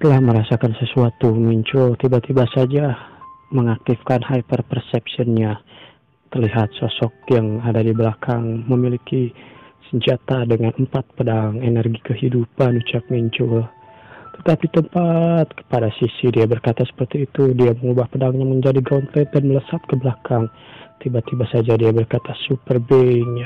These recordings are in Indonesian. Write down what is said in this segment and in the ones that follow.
Setelah merasakan sesuatu muncul tiba-tiba saja mengaktifkan hyper perception-nya. Terlihat sosok yang ada di belakang memiliki senjata dengan 4 pedang energi kehidupan, ucap muncul. Tetapi tepat kepada sisi dia berkata seperti itu, dia mengubah pedangnya menjadi gauntlet dan melesat ke belakang. Tiba-tiba saja dia berkata super being.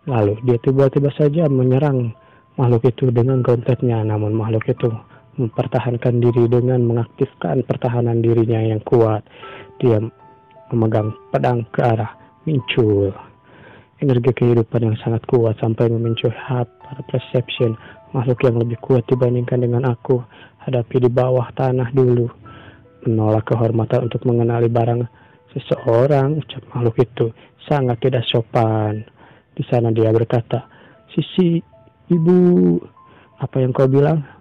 Lalu dia tiba-tiba saja menyerang makhluk itu dengan gauntletnya, namun makhluk itu mempertahankan diri dengan mengaktifkan pertahanan dirinya yang kuat. Dia memegang pedang ke arah muncul. Energi kehidupan yang sangat kuat sampai memicu hyper perception, makhluk yang lebih kuat dibandingkan dengan aku. Hadapi di bawah tanah dulu. Menolak kehormatan untuk mengenali barang seseorang, ucap makhluk itu. Sangat tidak sopan. Di sana dia berkata, "Sisi, ibu, apa yang kau bilang?"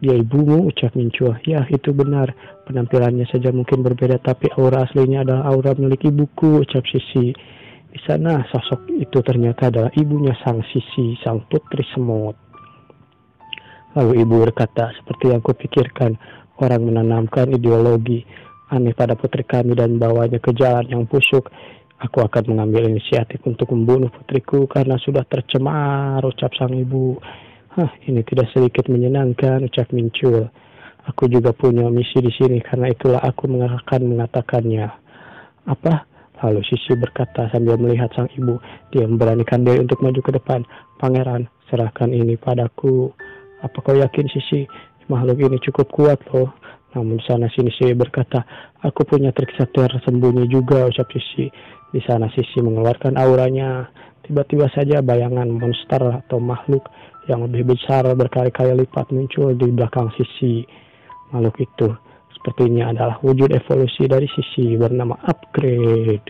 "Dia ibumu," ucap Mincuo. "Ya, itu benar. Penampilannya saja mungkin berbeda, tapi aura aslinya adalah aura milik ibuku," ucap Sisi. Di sana sosok itu ternyata adalah ibunya sang Sisi, sang putri semut. Lalu ibu berkata, "Seperti yang kupikirkan, orang menanamkan ideologi aneh pada putri kami dan membawanya ke jalan yang busuk. Aku akan mengambil inisiatif untuk membunuh putriku karena sudah tercemar," ucap sang ibu. Ini tidak sedikit menyenangkan, ucap Mincul. "Aku juga punya misi di sini, karena itulah aku akan mengatakannya." "Apa?" Lalu Sisi berkata sambil melihat sang ibu. Dia memberanikan diri untuk maju ke depan. "Pangeran, serahkan ini padaku." "Apa kau yakin, Sisi? Makhluk ini cukup kuat loh." Namun di sana Sisi berkata, "Aku punya trik tersembunyi juga," ucap Sisi. Di sana Sisi mengeluarkan auranya. Tiba-tiba saja bayangan monster atau makhluk yang lebih besar berkali-kali lipat muncul di belakang Sisi. Makhluk itu sepertinya adalah wujud evolusi dari Sisi bernama Upgrade.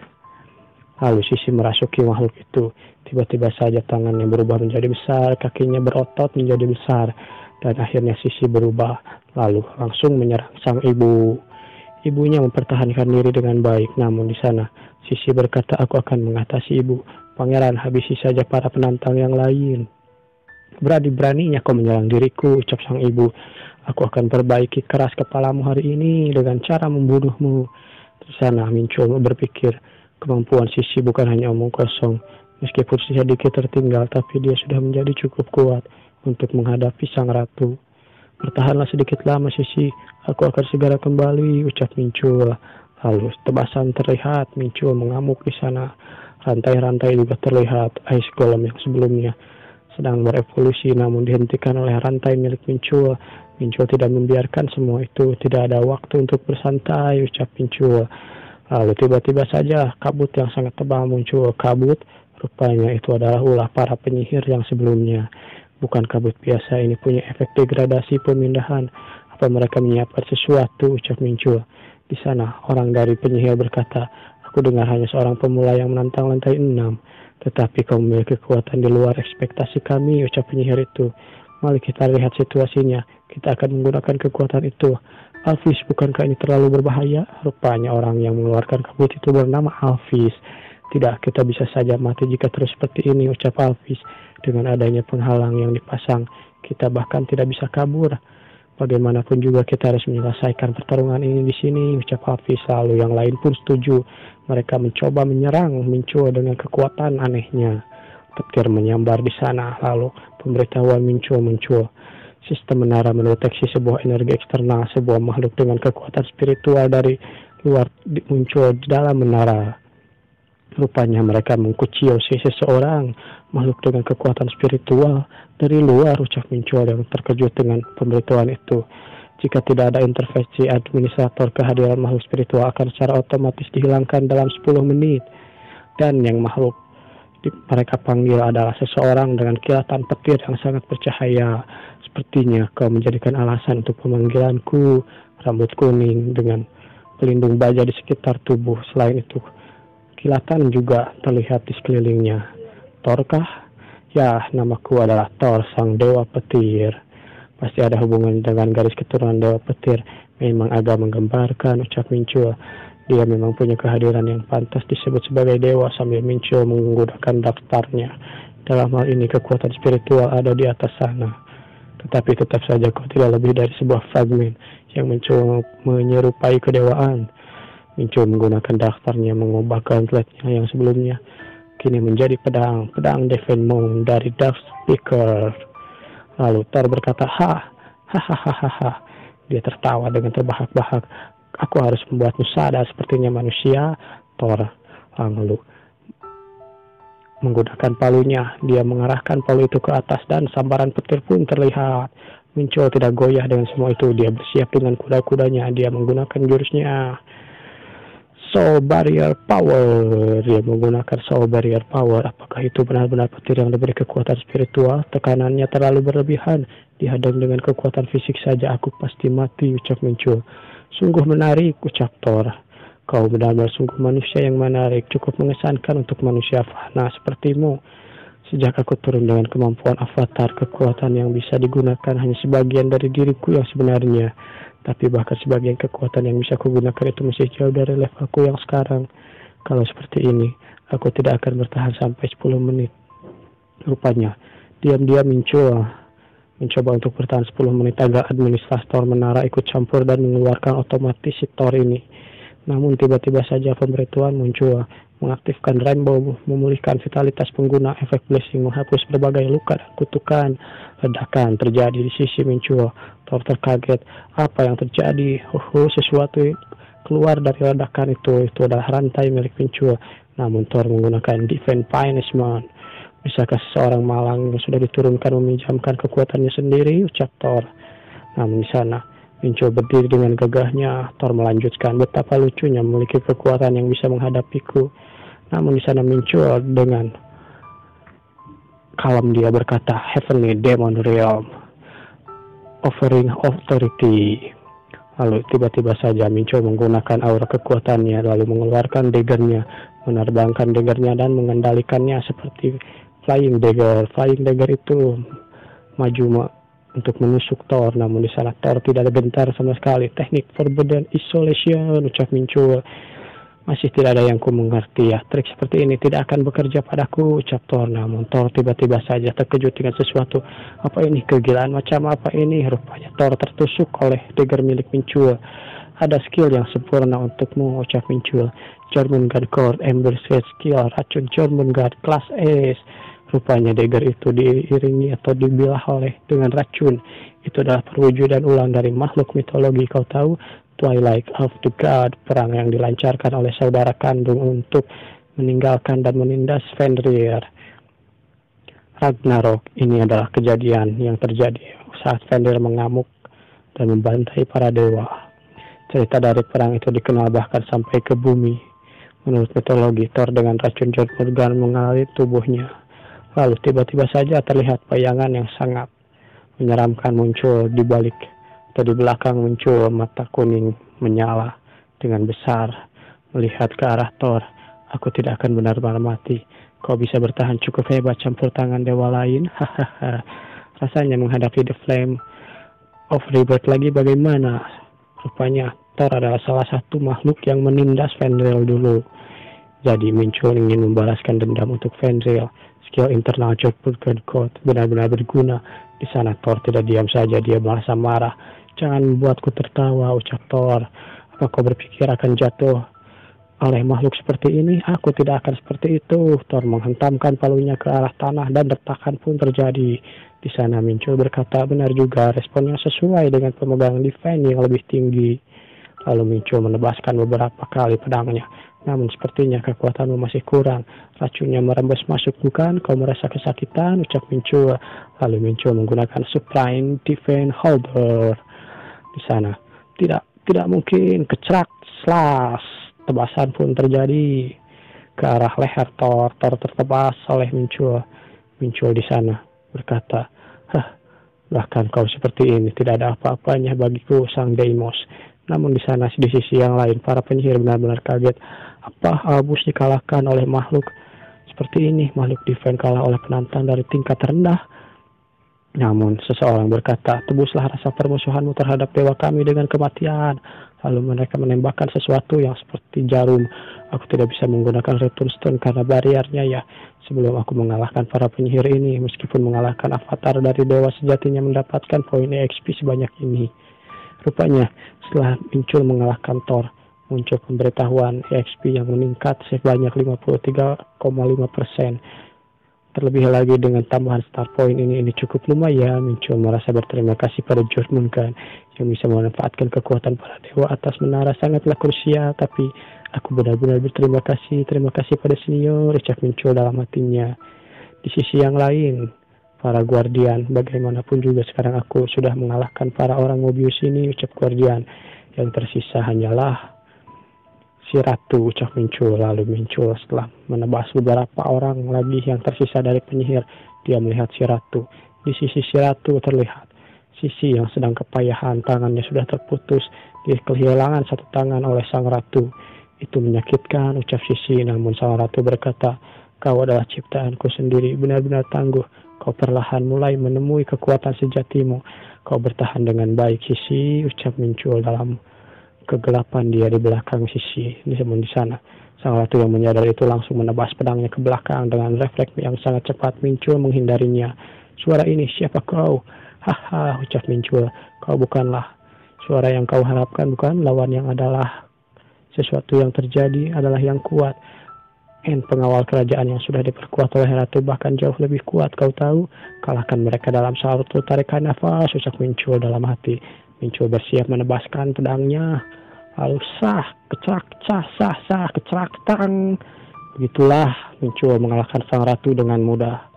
Lalu Sisi merasuki makhluk itu. Tiba-tiba saja tangannya berubah menjadi besar, kakinya berotot menjadi besar, dan akhirnya Sisi berubah, lalu langsung menyerang sang ibu. Ibunya mempertahankan diri dengan baik, namun di sana Sisi berkata, "Aku akan mengatasi ibu. Pangeran, habisi saja para penantang yang lain." "Berani-beraninya kau menyerang diriku," ucap sang ibu. "Aku akan perbaiki keras kepalamu hari ini dengan cara membunuhmu." Di sana Mincuo berpikir, kemampuan Sisi bukan hanya omong kosong. Meskipun sedikit tertinggal, tapi dia sudah menjadi cukup kuat untuk menghadapi sang ratu. "Bertahanlah sedikit lama, Sisi. Aku akan segera kembali," ucap Mincuo. Lalu tebasan terlihat, Mincuo mengamuk di sana. Rantai-rantai juga terlihat. Ice Golem yang sebelumnya sedang berevolusi namun dihentikan oleh rantai milik Mincuo. Mincuo tidak membiarkan semua itu. "Tidak ada waktu untuk bersantai," ucap Mincuo. Lalu tiba-tiba saja kabut yang sangat tebal muncul. Kabut, rupanya itu adalah ulah para penyihir yang sebelumnya. Bukan kabut biasa, ini punya efek degradasi pemindahan. "Apa mereka menyiapkan sesuatu?" ucap Mincuo. Di sana orang dari penyihir berkata, "Aku dengar hanya seorang pemula yang menantang lantai 6. Tetapi kau memiliki kekuatan di luar ekspektasi kami," ucap penyihir itu. "Mari kita lihat situasinya. Kita akan menggunakan kekuatan itu." "Alphys, bukankah ini terlalu berbahaya?" Rupanya orang yang mengeluarkan kabut itu bernama Alphys. "Tidak, kita bisa saja mati jika terus seperti ini," ucap Alphys. "Dengan adanya penghalang yang dipasang, kita bahkan tidak bisa kabur. Bagaimanapun juga kita harus menyelesaikan pertarungan ini di sini," ucap Alphys. Lalu yang lain pun setuju. Mereka mencoba menyerang Mincuo dengan kekuatan anehnya. Petir menyambar di sana. Lalu pemberitahuan muncul. Sistem menara mendeteksi sebuah energi eksternal, sebuah makhluk dengan kekuatan spiritual dari luar muncul di dalam menara. Rupanya mereka mengkucil seseorang, makhluk dengan kekuatan spiritual dari luar, ucap Mincuo yang terkejut dengan pemberitahuan itu. "Jika tidak ada intervensi administrator, kehadiran makhluk spiritual akan secara otomatis dihilangkan dalam 10 menit. Dan yang makhluk mereka panggil adalah seseorang dengan kilatan petir yang sangat bercahaya. Sepertinya kau menjadikan alasan untuk pemanggilanku. Rambut kuning dengan pelindung baja di sekitar tubuh. Selain itu, kilatan juga terlihat di sekelilingnya. Thor-kah? Ya, namaku adalah Thor, sang dewa petir. Pasti ada hubungan dengan garis keturunan dewa petir. Memang agak menggembarkan, ucap Mincuo. Dia memang punya kehadiran yang pantas disebut sebagai dewa, sambil Mincuo menggunakan daftarnya. Dalam hal ini kekuatan spiritual ada di atas sana. Tetapi tetap saja kau tidak lebih dari sebuah fragmen yang mencoba menyerupai kedewaan. Mencoba menggunakan dasarnya mengubah gauntletnya yang sebelumnya kini menjadi pedang Devon Moon dari Dark Speaker. Lalu Thor berkata, hahaha. Dia tertawa dengan terbahak-bahak. Aku harus membuatmu sadar sepertinya manusia. Thor lalu menggunakan palunya. Dia mengarahkan palu itu ke atas dan sambaran petir pun terlihat. Muncul tidak goyah dengan semua itu. Dia bersiap dengan kuda-kudanya. Dia menggunakan jurusnya Soul Barrier Power. Dia menggunakan Soul Barrier Power. Apakah itu benar-benar petir yang diberi kekuatan spiritual? Tekanannya terlalu berlebihan. Dihadang dengan kekuatan fisik saja aku pasti mati, ucap Muncul. Sungguh menarik, ucap Thor. Kau benar-benar sungguh manusia yang menarik. Cukup mengesankan untuk manusia fana sepertimu. Sejak aku turun dengan kemampuan avatar, kekuatan yang bisa digunakan hanya sebagian dari diriku yang sebenarnya. Tapi bahkan sebagian kekuatan yang bisa kugunakan itu masih jauh dari levelku yang sekarang. Kalau seperti ini, aku tidak akan bertahan sampai 10 menit. Rupanya, diam-diam mencoba untuk bertahan 10 menit agar administrator menara ikut campur dan mengeluarkan otomatis si Thor ini. Namun tiba-tiba saja pemberitahuan muncul, mengaktifkan Rainbow, memulihkan vitalitas pengguna, efek blessing, menghapus berbagai luka dan kutukan. Ledakan terjadi di sisi Muncul. Thor terkaget. Apa yang terjadi? Sesuatu keluar dari ledakan itu. Itu adalah rantai milik Muncul. Namun Thor menggunakan Divine Punishment. Bisakah seseorang malang yang sudah diturunkan meminjamkan kekuatannya sendiri? Ucap Thor. Namun di sana Muncul berdiri dengan gagahnya. Thor melanjutkan, betapa lucunya memiliki kekuatan yang bisa menghadapiku. Namun di sana Muncul dengan kalem dia berkata, Heavenly Demon Realm, offering authority. Lalu tiba-tiba saja Muncul menggunakan aura kekuatannya, lalu mengeluarkan daggernya, menerbangkan daggernya dan mengendalikannya seperti flying dagger. Flying dagger itu maju untuk menusuk Thor, namun di sana Thor tidak gentar sama sekali. Teknik Forbidden Isolation, ucap Muncul. Masih tidak ada yang ku mengerti ya. Trik seperti ini tidak akan bekerja padaku, ucap Thor. Namun Thor tiba-tiba saja terkejut dengan sesuatu. Apa ini? Kegilaan macam apa ini? Rupanya Thor tertusuk oleh dagger milik Muncul. Ada skill yang sempurna untukmu, ucap Muncul. German God Core Ember Skill, racun German God Class S. Rupanya dagger itu diiringi atau dibilah oleh dengan racun. Itu adalah perwujudan ulang dari makhluk mitologi. Kau tahu, Twilight of the God, perang yang dilancarkan oleh saudara kandung untuk meninggalkan dan menindas Fenrir. Ragnarok, ini adalah kejadian yang terjadi saat Fenrir mengamuk dan membantai para dewa. Cerita dari perang itu dikenal bahkan sampai ke bumi. Menurut mitologi, Thor dengan racun Jormungand mengalir tubuhnya. Lalu tiba-tiba saja terlihat bayangan yang sangat menyeramkan muncul di balik atau di belakang. Muncul mata kuning menyala dengan besar melihat ke arah Thor. Aku tidak akan benar-benar mati. Kau bisa bertahan cukup hebat campur tangan dewa lain. Hahaha. Rasanya menghadapi The Flame of Rebirth lagi bagaimana? Rupanya Thor adalah salah satu makhluk yang menindas Fenrir dulu. Jadi Muncul ingin membalaskan dendam untuk Fenrir. Skill internal Jormungand Code benar-benar berguna. Di sana Thor tidak diam saja, dia merasa marah. Jangan membuatku tertawa, ucap Thor. Apa kau berpikir akan jatuh oleh makhluk seperti ini? Aku tidak akan seperti itu. Thor menghentamkan palunya ke arah tanah dan retakan pun terjadi. Di sana Muncul berkata, benar juga, responnya sesuai dengan pemegang defense yang lebih tinggi. Lalu Muncul menebaskan beberapa kali pedangnya. Namun sepertinya kekuatanmu masih kurang. Racunnya merembes masuk, bukan? Kau merasa kesakitan, ucap Muncul. Lalu Muncul menggunakan Supreme Defense Holder. Di sana tidak mungkin, kecrak, slash. Tebasan pun terjadi ke arah leher Thor. Thor tertebas oleh Muncul. Muncul di sana berkata, bahkan kau seperti ini tidak ada apa-apanya bagiku, sang Deimos. Namun di sana di sisi yang lain para penyihir benar-benar kaget. Apa Albus dikalahkan oleh makhluk seperti ini? Makhluk defense kalah oleh penantang dari tingkat rendah. Namun seseorang berkata, tebuslah rasa permusuhanmu terhadap dewa kami dengan kematian. Lalu mereka menembakkan sesuatu yang seperti jarum. Aku tidak bisa menggunakan Return Stone karena bariernya ya. Sebelum aku mengalahkan para penyihir ini, meskipun mengalahkan avatar dari dewa sejatinya mendapatkan poin EXP sebanyak ini. Rupanya, setelah muncul mengalahkan Thor, muncul pemberitahuan EXP yang meningkat sebanyak 53,5%. Terlebih lagi dengan tambahan star point ini cukup lumayan. Muncul merasa berterima kasih pada Jormungand yang bisa memanfaatkan kekuatan para dewa atas menara sangatlah krusial. Tapi aku benar-benar berterima kasih pada senior, ucap muncul dalam hatinya. Di sisi yang lain, para Guardian, bagaimanapun juga sekarang aku sudah mengalahkan para orang Mobius ini, ucap Guardian. Yang tersisa hanyalah si Ratu, ucap muncul. Lalu muncul setelah menebas beberapa orang lagi yang tersisa dari penyihir. Dia melihat si Ratu. Di sisi si Ratu terlihat Sisi yang sedang kepayahan, tangannya sudah terputus. Dia kehilangan satu tangan oleh sang Ratu. Itu menyakitkan, ucap Sisi. Namun sang Ratu berkata, kau adalah ciptaanku sendiri, benar-benar tangguh. Kau perlahan mulai menemui kekuatan sejatimu. Kau bertahan dengan baik, Sisi, ucap muncul dalam kegelapan. Dia di belakang Sisi. Namun di sana, sang Ratu yang menyadari itu langsung menebas pedangnya ke belakang dengan refleks yang sangat cepat. Muncul menghindarinya. Suara ini, siapa kau? Haha, ucap muncul. Kau bukanlah suara yang kau harapkan, bukan? Lawan yang adalah sesuatu yang terjadi adalah yang kuat. Pengawal kerajaan yang sudah diperkuat oleh Ratu bahkan jauh lebih kuat, kau tahu? Kalahkan mereka dalam satu tarikan nafas, ucap muncul dalam hati. Muncul bersiap menebaskan pedangnya. Lalu kecrak, tang. Begitulah muncul mengalahkan sang Ratu dengan mudah.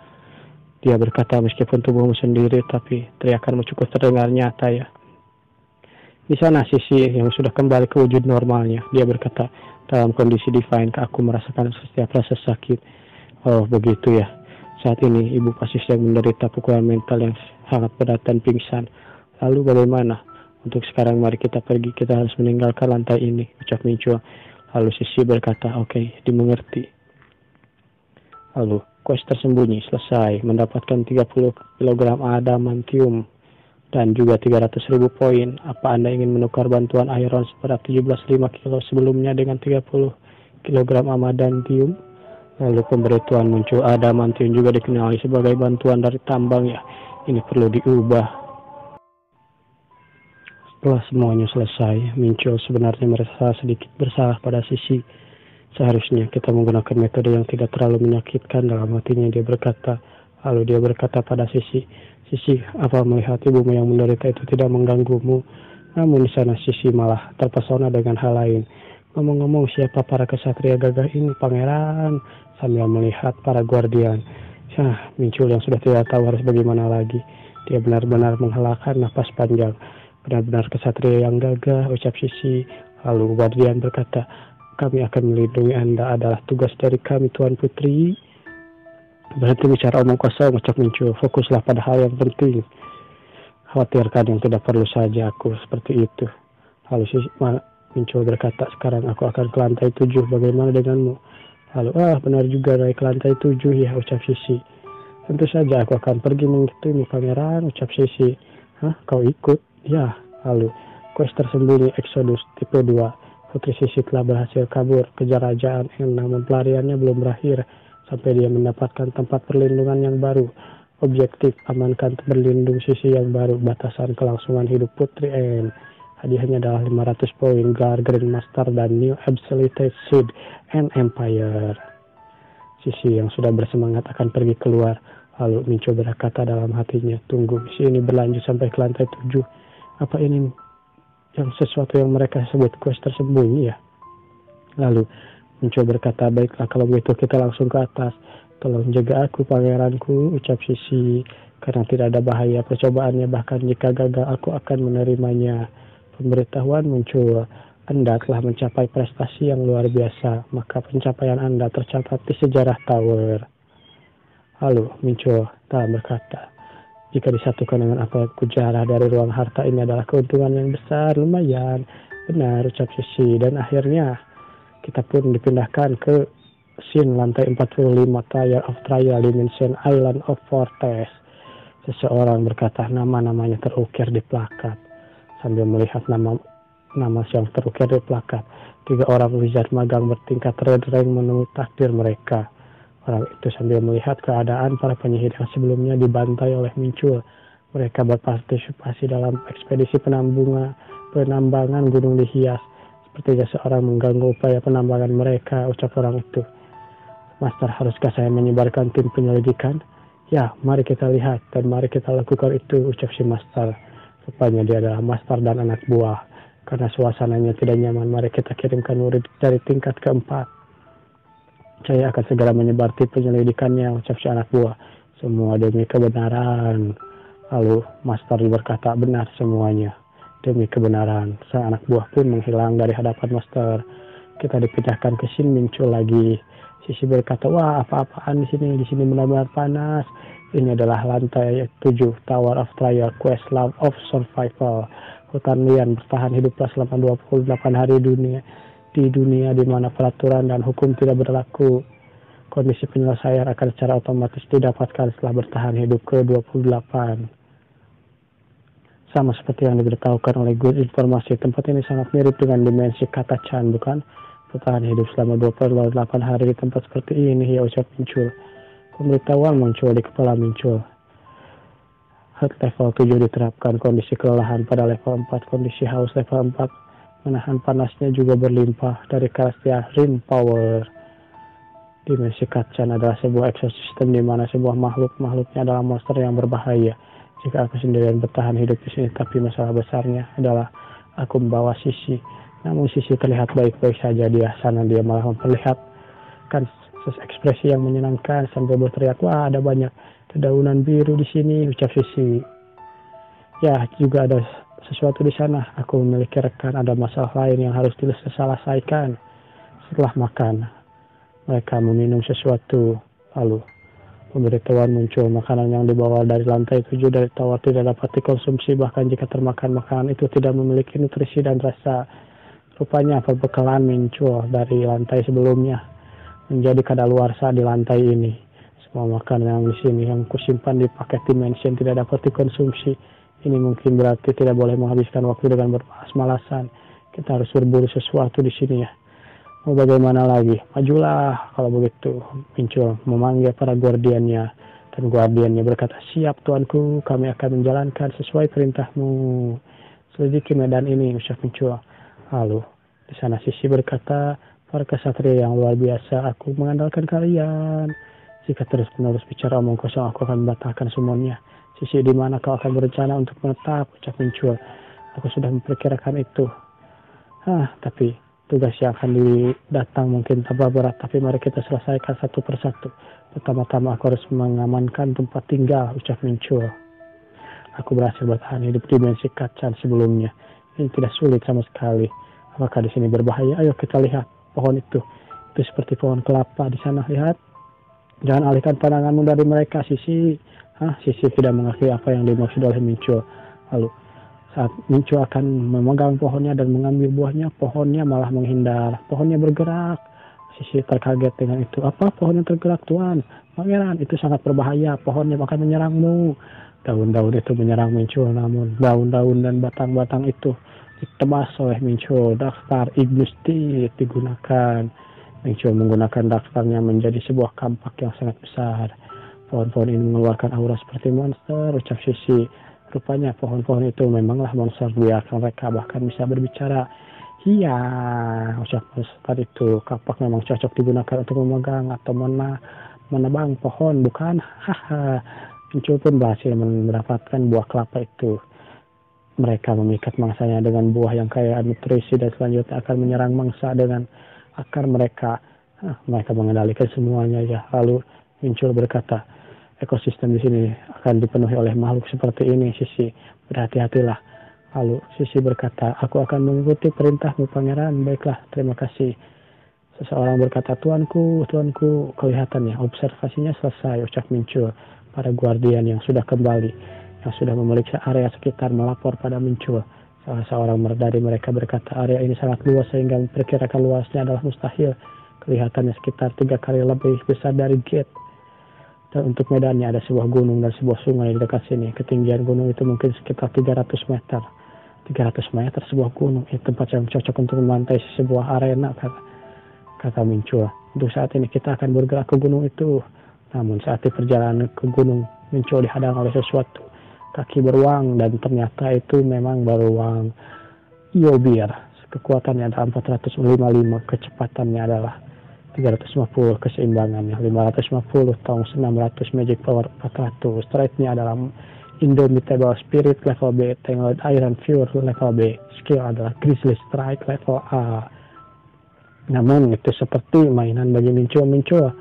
Dia berkata, meskipun tubuhmu sendiri, tapi teriakanmu cukup terdengar nyata ya. Di sana Sisi yang sudah kembali ke wujud normalnya. Dia berkata, dalam kondisi divine, aku merasakan setiap rasa sakit. Oh begitu ya. Saat ini ibu pasti sedang menderita pukulan mental yang sangat berat dan pingsan. Lalu bagaimana? Untuk sekarang mari kita pergi, kita harus meninggalkan lantai ini, ucap muncul. Lalu Sisi berkata, oke, dimengerti. Lalu quest tersembunyi selesai, mendapatkan 30 kg adamantium dan juga 300.000 poin. Apa Anda ingin menukar bantuan iron seberat 17,5 kilo sebelumnya dengan 30 kg adamantium? Lalu pemberitahuan muncul, adamantium juga dikenali sebagai bantuan dari tambang ya. Ini perlu diubah. Setelah semuanya selesai, muncul sebenarnya merasa sedikit bersalah pada Sisi. Seharusnya kita menggunakan metode yang tidak terlalu menyakitkan, dalam hatinya dia berkata. Lalu dia berkata pada Sisi, Sisi, apa melihat ibumu yang menderita itu tidak mengganggumu? Namun di sana Sisi malah terpesona dengan hal lain. Ngomong-ngomong, siapa para kesatria gagah ini, pangeran? Sambil melihat para Guardian. Muncul yang sudah tidak tahu harus bagaimana lagi. Dia benar-benar menghelakan nafas panjang. Benar-benar kesatria yang gagah, ucap Sisi. Lalu Guardian berkata, kami akan melindungi Anda, adalah tugas dari kami, Tuan Putri. Berhenti bicara omong kosong, ucap muncul. Fokuslah pada hal yang penting. Khawatirkan yang tidak perlu saja aku seperti itu. Lalu Sisi muncul berkata, sekarang aku akan ke lantai 7, bagaimana denganmu? Lalu, benar juga naik ke lantai 7 ya, ucap Sisi. Tentu saja aku akan pergi mengikutimu, pangeran, ucap Sisi. Kau ikut? Ya. Lalu, quest tersembunyi Exodus tipe 2. Putri Sisi telah berhasil kabur ke kerajaan, namun pelariannya belum berakhir sampai dia mendapatkan tempat perlindungan yang baru. Objektif, amankan berlindung Sisi yang baru. Batasan kelangsungan hidup Putri N. Hadiahnya adalah 500 poin, gelar Grandmaster dan New Absolute Seed and Empire. Sisi yang sudah bersemangat akan pergi keluar. Lalu muncul berkata dalam hatinya, tunggu, misi ini berlanjut sampai ke lantai 7. Apa ini yang sesuatu yang mereka sebut quest tersembunyi ya? Lalu muncul berkata, baiklah kalau begitu kita langsung ke atas. Tolong jaga aku pangeranku, ucap Sisi. Karena tidak ada bahaya percobaannya, bahkan jika gagal aku akan menerimanya. Pemberitahuan muncul, Anda telah mencapai prestasi yang luar biasa, maka pencapaian Anda tercatat di sejarah Tower. Lalu muncul berkata, jika disatukan dengan apa yang kujarah dari ruang harta ini adalah keuntungan yang besar, lumayan. Benar, ucap Sisi. Dan akhirnya kita pun dipindahkan ke scene lantai 45, Trial of Trial Dimension Island of Fortress. Seseorang berkata, nama-namanya terukir di plakat. Sambil melihat nama nama yang terukir di plakat. 3 orang wizard magang bertingkat red rank menemui takdir mereka. Orang itu sambil melihat keadaan para penyihir yang sebelumnya dibantai oleh Mincul. Mereka berpartisipasi dalam ekspedisi penambangan gunung dihias. Sepertinya seorang mengganggu upaya penambangan mereka, ucap orang itu. Master, haruskah saya menyebarkan tim penyelidikan? Ya, mari kita lihat dan mari kita lakukan itu, ucap si Master. Rupanya dia adalah Master dan anak buah. Karena suasananya tidak nyaman, mari kita kirimkan murid dari tingkat keempat. Saya akan segera menyebar tim penyelidikannya, ucap si anak buah. Semua demi kebenaran. Lalu Master berkata, benar semuanya. Demi kebenaran. Sang anak buah pun menghilang dari hadapan Master. Kita dipindahkan ke sini muncul lagi. Sisi berkata, wah apa-apaan di sini? Di sini benar-benar panas. Ini adalah lantai 7, Tower of Trial, Quest Love of Survival. Hutan lian bertahan hiduplah selama 28 hari di dunia di mana peraturan dan hukum tidak berlaku. Kondisi penyelesaian akan secara otomatis didapatkan setelah bertahan hidup ke-28. Sama seperti yang diberitahukan oleh Good Informasi, tempat ini sangat mirip dengan dimensi kata Chan, bukan? Bertahan hidup selama 28 hari di tempat seperti ini, ya ucap Mincul. Pemberitahuan muncul di kepala Mincul. Heart level 7 diterapkan, kondisi kelelahan pada level 4, kondisi haus level 4, menahan panasnya juga berlimpah dari karakter Rim Power. Dimensi Katchan adalah sebuah ekosistem di mana sebuah makhluknya adalah monster yang berbahaya. Jika aku sendirian bertahan hidup di sini, tapi masalah besarnya adalah aku membawa Sisi. Namun Sisi terlihat baik-baik saja di sana, dia malah memperlihatkan ekspresi yang menyenangkan sambil berteriak, wah ada banyak dedaunan biru di sini, ucap Sisi. Ya, juga ada sesuatu di sana. Aku memiliki rekan, ada masalah lain yang harus diselesaikan. Setelah makan, mereka meminum sesuatu. Lalu, pemberitahuan muncul. Makanan yang dibawa dari lantai 7 dari tower tidak dapat dikonsumsi. Bahkan jika termakan, makanan itu tidak memiliki nutrisi dan rasa. Rupanya perbekalan muncul dari lantai sebelumnya menjadi kadaluarsa di lantai ini. Semua makanan yang di sini yang kusimpan di paket dimension tidak dapat dikonsumsi. Ini mungkin berarti tidak boleh menghabiskan waktu dengan bermalas-malasan. Kita harus berburu sesuatu di sini ya. Mau bagaimana lagi? Majulah kalau begitu. Muncul memanggil para guardiannya. Dan guardiannya berkata, siap tuanku, kami akan menjalankan sesuai perintahmu. Selidiki medan ini, ucap Muncul. Lalu, di sana Sisi berkata, para kesatria yang luar biasa, aku mengandalkan kalian. Jika terus-menerus bicara omong kosong, aku akan membatalkan semuanya. Sisi, di mana kau akan berencana untuk menetap, ucap Muncul. Aku sudah memperkirakan itu. Tapi tugas yang akan datang mungkin tambah berat, tapi mari kita selesaikan satu persatu. Pertama-tama aku harus mengamankan tempat tinggal, ucap Muncul. Aku berhasil bertahan hidup di dimensi Katchan sebelumnya. Ini tidak sulit sama sekali. Apakah di sini berbahaya? Ayo kita lihat pohon itu. Itu seperti pohon kelapa di sana, lihat. Jangan alihkan pandanganmu dari mereka, Sisi. Sisi tidak mengakui apa yang dimaksud oleh Muncul. Lalu saat Muncul akan memegang pohonnya dan mengambil buahnya, pohonnya malah menghindar. Pohonnya bergerak. Sisi terkaget dengan itu. Apa pohonnya tergerak, Tuan? Pangeran, itu sangat berbahaya. Pohonnya akan menyerangmu. Daun-daun itu menyerang Muncul, namun daun-daun dan batang-batang itu ditebas oleh Muncul. Daftar Ignusti digunakan. Muncul menggunakan daftarnya menjadi sebuah kampak yang sangat besar. Pohon-pohon ini mengeluarkan aura seperti monster, ucap Sisi. Rupanya pohon-pohon itu memanglah monster, biarkan mereka bahkan bisa berbicara. Iya, ucap monster itu. Kapak memang cocok digunakan untuk memegang atau menebang pohon, bukan? Muncul pun berhasil mendapatkan buah kelapa itu. Mereka memikat mangsanya dengan buah yang kaya nutrisi dan selanjutnya akan menyerang mangsa dengan akar mereka. Mereka mengendalikan semuanya ya. Lalu Muncul berkata, ekosistem di sini akan dipenuhi oleh makhluk seperti ini, Sisi. Berhati-hatilah. Lalu Sisi berkata, aku akan mengikuti perintahmu, Pangeran. Baiklah, terima kasih. Seseorang berkata, tuanku, kelihatannya observasinya selesai, ucap Muncul. Para guardian yang sudah kembali, yang sudah memeriksa area sekitar melapor pada Muncul. Salah seorang dari mereka berkata, area ini sangat luas sehingga memperkirakan luasnya adalah mustahil. Kelihatannya sekitar 3 kali lebih besar dari gate. Dan untuk medannya ada sebuah gunung dan sebuah sungai di dekat sini. Ketinggian gunung itu mungkin sekitar 300 meter. 300 meter sebuah gunung. Itu tempat yang cocok untuk membantai sebuah arena, kata Minchul. Untuk saat ini kita akan bergerak ke gunung itu. Namun saat di perjalanan ke gunung, Minchul dihadang oleh sesuatu. Kaki beruang, dan ternyata itu memang beruang Yobir. Kekuatannya adalah 455, kecepatannya adalah 350, keseimbangannya 550, tong 600, magic power 400. Strike-nya adalah Indomitable Spirit level B, Tangled Iron Fury level B. Skill adalah Grizzly Strike level A. Namun itu seperti mainan bagi Minchul.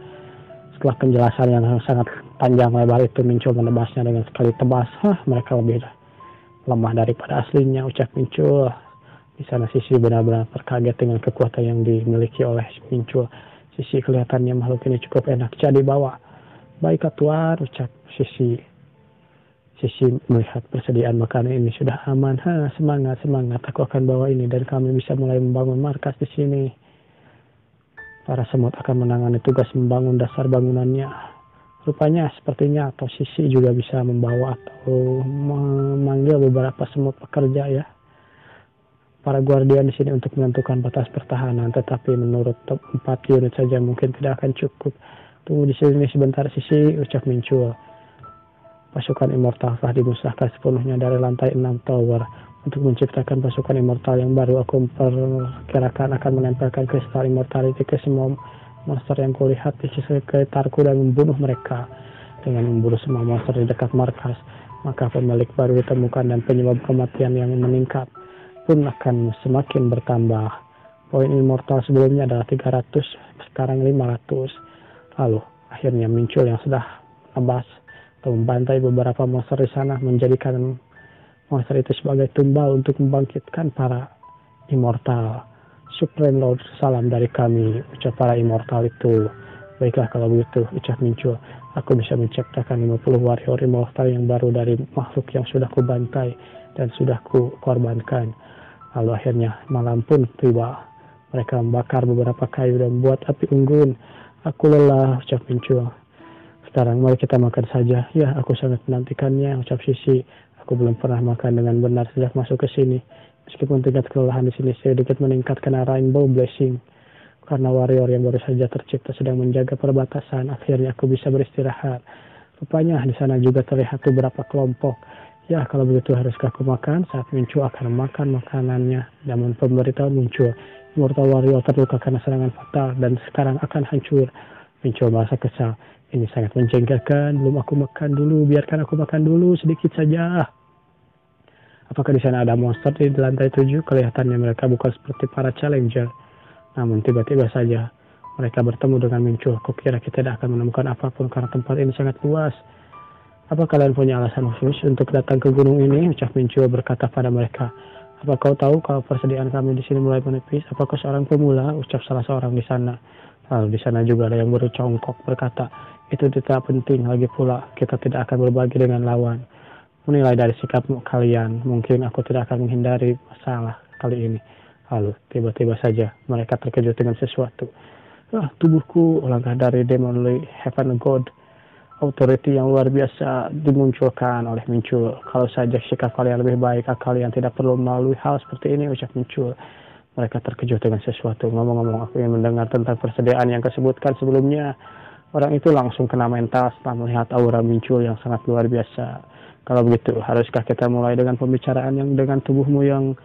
Setelah penjelasan yang sangat panjang lebar itu, Minchul menebasnya dengan sekali tebas. Mereka lebih lemah daripada aslinya, ucap Minchul. Di sana Sisi benar-benar terkaget dengan kekuatan yang dimiliki oleh Minchul. Sisi kelihatannya makhluk ini cukup enak jadi bawa. Baiklah Tuan, ucap Sisi. Sisi melihat persediaan makanan ini sudah aman. Semangat. Aku akan bawa ini dan kami bisa mulai membangun markas di sini. Para semut akan menangani tugas membangun dasar bangunannya. Rupanya sepertinya atau Sisi juga bisa membawa atau memanggil beberapa semut pekerja ya. Para guardian di sini untuk menentukan batas pertahanan, tetapi menurut top 4 unit saja mungkin tidak akan cukup. Tunggu di sini sebentar Sisi, ucap Minchul. Pasukan immortal telah dimusnahkan sepenuhnya dari lantai 6 tower. Untuk menciptakan pasukan immortal yang baru, aku memperkirakan akan menempelkan kristal immortality ke semua monster yang kulihat di sekitarku dan membunuh mereka. Dengan membunuh semua monster di dekat markas, maka pemilik baru ditemukan dan penyebab kematian yang meningkat pun akan semakin bertambah. Poin immortal sebelumnya adalah 300, sekarang 500. Lalu akhirnya Minchul yang sudah menebas atau membantai beberapa monster di sana, menjadikan monster itu sebagai tumbal untuk membangkitkan para immortal. Supreme Lord, salam dari kami, ucap para immortal itu. Baiklah kalau begitu, ucap Minchul. Aku bisa menciptakan 50 warrior immortal yang baru dari makhluk yang sudah kubantai dan sudah ku korbankan. Lalu akhirnya malam pun tiba. Mereka membakar beberapa kayu dan membuat api unggun. Aku lelah, ucap Minchul. Sekarang mari kita makan saja. Ya, aku sangat menantikannya, ucap Sisi. Aku belum pernah makan dengan benar sejak masuk ke sini. Meskipun tingkat kelelahan di sini sedikit meningkat karena Rainbow Blessing. Karena warrior yang baru saja tercipta sedang menjaga perbatasan, akhirnya aku bisa beristirahat. Rupanya di sana juga terlihat beberapa kelompok. Ya, kalau begitu haruskah aku makan? Saat Minchul akan makan makanannya. Namun pemberitahuan muncul. Immortal Warrior terluka karena serangan fatal dan sekarang akan hancur. Minchul merasa kesal. Ini sangat menjengkelkan. Belum aku makan dulu. Biarkan aku makan dulu sedikit saja. Apakah di sana ada monster di lantai 7? Kelihatannya mereka bukan seperti para challenger. Namun tiba-tiba saja mereka bertemu dengan Minchul. Kukira kita tidak akan menemukan apapun karena tempat ini sangat luas. Apa kalian punya alasan khusus untuk datang ke gunung ini? Ucap Minchul berkata pada mereka. Apa kau tahu kalau persediaan kami di sini mulai menipis? Apakah seorang pemula? Ucap salah seorang di sana. Lalu di sana juga ada yang bercongkok berkata, itu tidak penting, lagi pula kita tidak akan berbagi dengan lawan. Menilai dari sikap kalian, mungkin aku tidak akan menghindari masalah kali ini. Lalu tiba-tiba saja mereka terkejut dengan sesuatu. Tubuhku, langkah dari Demon Lord Heaven God. Authority yang luar biasa dimunculkan oleh Minchul. Kalau saja sikap kalian lebih baik, kalian tidak perlu melalui hal seperti ini, ucap Minchul. Mereka terkejut dengan sesuatu. Ngomong-ngomong, aku ingin mendengar tentang persediaan yang kesebutkan sebelumnya. Orang itu langsung kena mental setelah melihat aura Minchul yang sangat luar biasa. Kalau begitu, haruskah kita mulai dengan pembicaraan yang dengan tubuhmu yang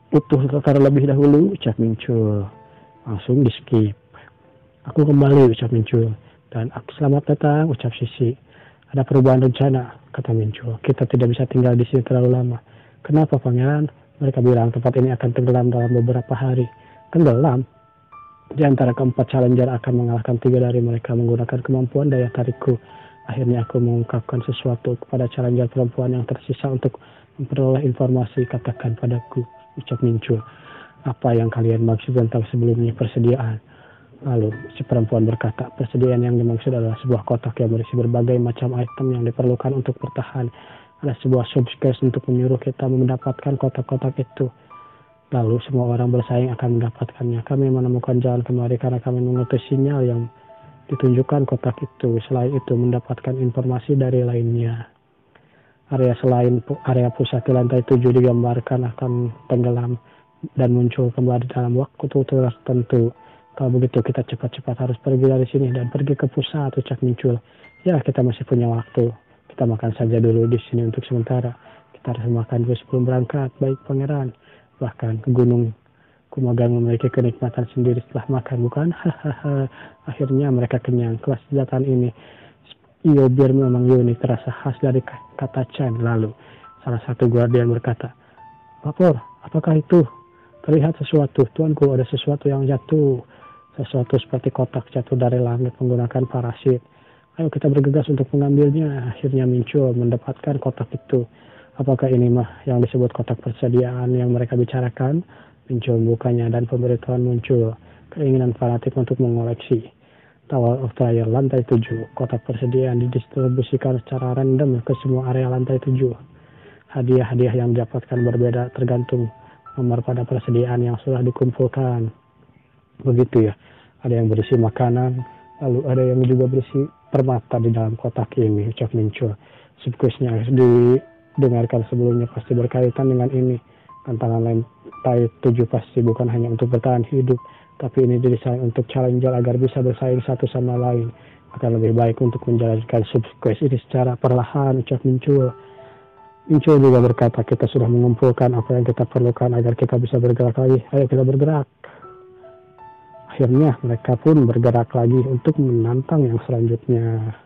utuh terlebih dahulu, ucap Minchul. Langsung di skip. Aku kembali, ucap Minchul. Dan aku selamat datang, ucap Sisi. Ada perubahan rencana, kata Minchul. Kita tidak bisa tinggal di sini terlalu lama. Kenapa, Pangeran? Mereka bilang tempat ini akan tenggelam dalam beberapa hari. Tenggelam? Di antara keempat challenger akan mengalahkan 3 dari mereka menggunakan kemampuan daya tarikku. Akhirnya aku mengungkapkan sesuatu kepada challenger perempuan yang tersisa untuk memperoleh informasi. Katakan padaku, ucap Minchul. Apa yang kalian maksud tentang sebelumnya persediaan? Lalu si perempuan berkata, persediaan yang dimaksud adalah sebuah kotak yang berisi berbagai macam item yang diperlukan untuk bertahan. Ada sebuah subspace untuk menyuruh kita mendapatkan kotak-kotak itu. Lalu semua orang bersaing akan mendapatkannya. Kami menemukan jalan kemari karena kami mengutus sinyal yang ditunjukkan kotak itu. Selain itu mendapatkan informasi dari lainnya. Area selain area pusat di lantai 7 digambarkan akan tenggelam dan muncul kembali dalam waktu tertentu. Kalau begitu kita cepat-cepat harus pergi dari sini dan pergi ke pusat, ucap Mincul. Ya, kita masih punya waktu. Kita makan saja dulu di sini untuk sementara. Kita harus makan dulu sebelum berangkat, baik pangeran. Bahkan ke gunung Kumagan memiliki kenikmatan sendiri setelah makan, bukan? Hahaha. Akhirnya mereka kenyang. Kelas senjataan ini iyo biar memang unik, terasa khas dari kata Chan. Lalu salah satu guardian berkata, "Lapor, apakah itu? Terlihat sesuatu, tuanku, ada sesuatu yang jatuh. Sesuatu seperti kotak jatuh dari langit menggunakan parasit. Ayo kita bergegas untuk mengambilnya." Akhirnya muncul mendapatkan kotak itu. Apakah ini mah yang disebut kotak persediaan yang mereka bicarakan? Muncul bukanya dan pemberitahuan muncul. Keinginan fanatik untuk mengoleksi. Tower of Trial lantai 7. Kotak persediaan didistribusikan secara random ke semua area lantai 7. Hadiah-hadiah yang didapatkan berbeda tergantung nomor pada persediaan yang sudah dikumpulkan. Begitu ya. Ada yang berisi makanan, lalu ada yang juga berisi permata di dalam kotak ini, ucap Muncul. Subquestnya didengarkan sebelumnya pasti berkaitan dengan ini. Tantangan lantai 7 pasti bukan hanya untuk bertahan hidup, tapi ini didesain untuk challenger agar bisa bersaing satu sama lain. Akan lebih baik untuk menjalankan subquest ini secara perlahan, ucap Muncul. Muncul juga berkata, kita sudah mengumpulkan apa yang kita perlukan agar kita bisa bergerak lagi. Ayo kita bergerak. Akhirnya mereka pun bergerak lagi untuk menantang yang selanjutnya.